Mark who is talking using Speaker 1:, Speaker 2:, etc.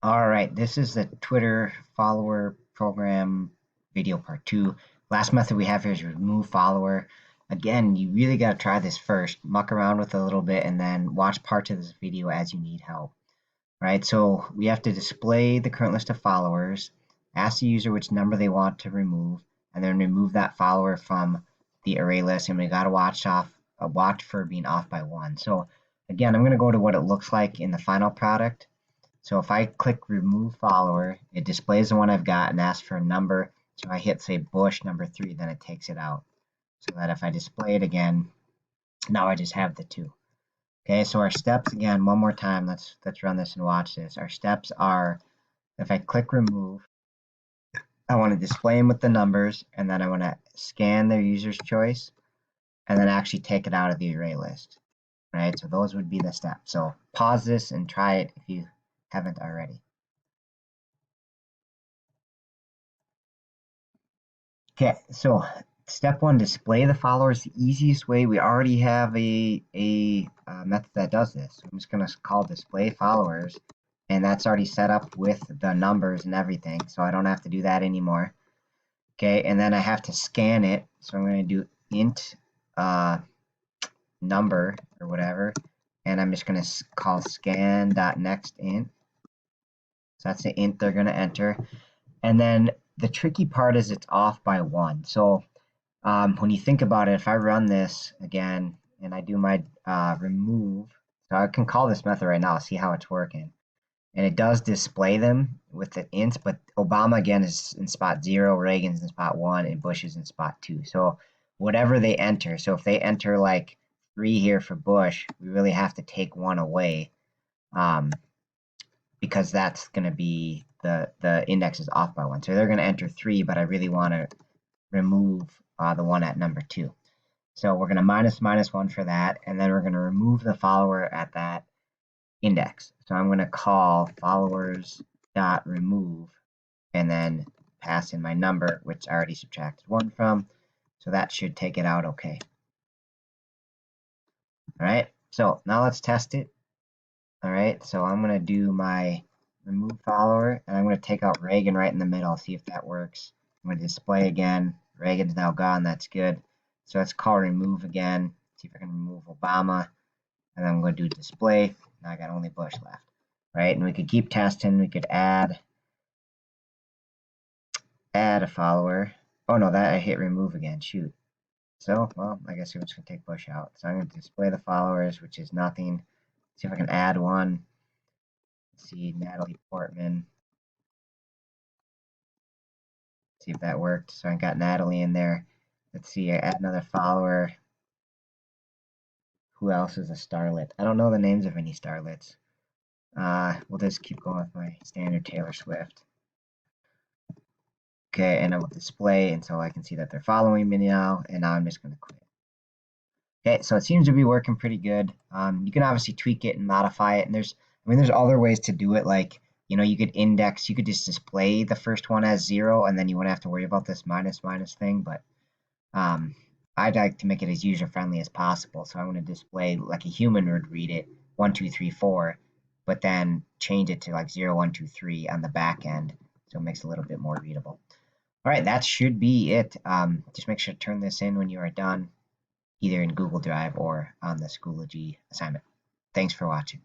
Speaker 1: All right, this is the Twitter follower program video part 2. Last method we have here is remove follower. Again, you really got to try this first, muck around with it a little bit, and then watch parts of this video as you need help. Right, so we have to display the current list of followers, ask the user which number they want to remove, and then remove that follower from the array list, and we got to watch for being off by 1. So again, I'm going to go to what it looks like in the final product. So if I click remove follower, it displays the one I've got and asks for a number. So if I hit say Bush number 3, then it takes it out. So that if I display it again, now I just have the 2. Okay, so our steps again, one more time, let's run this and watch this. Our steps are, if I click remove, I want to display them with the numbers, and then I want to scan their user's choice, and then actually take it out of the array list. Right, so those would be the steps. So pause this and try it if you haven't already. Okay, so step 1, display the followers. The easiest way, we already have a method that does this. So I'm just going to call display followers, and that's already set up with the numbers and everything, so I don't have to do that anymore. Okay, and then I have to scan it, so I'm going to do int number or whatever, and I'm just going to call scan.nextInt. So that's the int they're going to enter. And then the tricky part is it's off by 1. So when you think about it, if I run this again and I do my remove, so I can call this method right now, see how it's working. And it does display them with the ints, but Obama again is in spot 0, Reagan's in spot 1, and Bush is in spot 2. So whatever they enter, so if they enter like 3 here for Bush, we really have to take 1 away because that's going to be the index is off by 1. So they're going to enter 3, but I really want to remove the one at number 2. So we're going to -1 for that, and then we're going to remove the follower at that index. So I'm going to call followers.remove and then pass in my number, which I already subtracted 1 from. So that should take it out okay. All right, so now let's test it. All right, so I'm going to do my remove follower, and I'm going to take out Reagan right in the middle, see if that works. I'm going to display again. Reagan's now gone, that's good. So let's call remove again, see if I can remove Obama, and then I'm going to do display. Now I got only Bush left, right? And we could keep testing. We could add a follower. Oh no, that I hit remove again. Shoot. So, well, I guess we're just going to take Bush out. So I'm going to display the followers, which is nothing. See if I can add one. Let's see, Natalie Portman. See if that worked. So I got Natalie in there. Let's see, I add another follower. Who else is a starlet? I don't know the names of any starlets. We'll just keep going with my standard Taylor Swift. Okay, and I will display, and so I can see that they're following me now, and now I'm just going to quit. Okay, so it seems to be working pretty good. You can obviously tweak it and modify it, and there's other ways to do it, like, you could index, you could just display the first one as 0, and then you wouldn't have to worry about this minus thing, but I'd like to make it as user-friendly as possible, so I'm going to display like a human would read it, 1, 2, 3, 4, but then change it to like 0, 1, 2, 3 on the back end, so it makes it a little bit more readable. All right, that should be it. Just make sure to turn this in when you are done, either in Google Drive or on the Schoology assignment. Thanks for watching.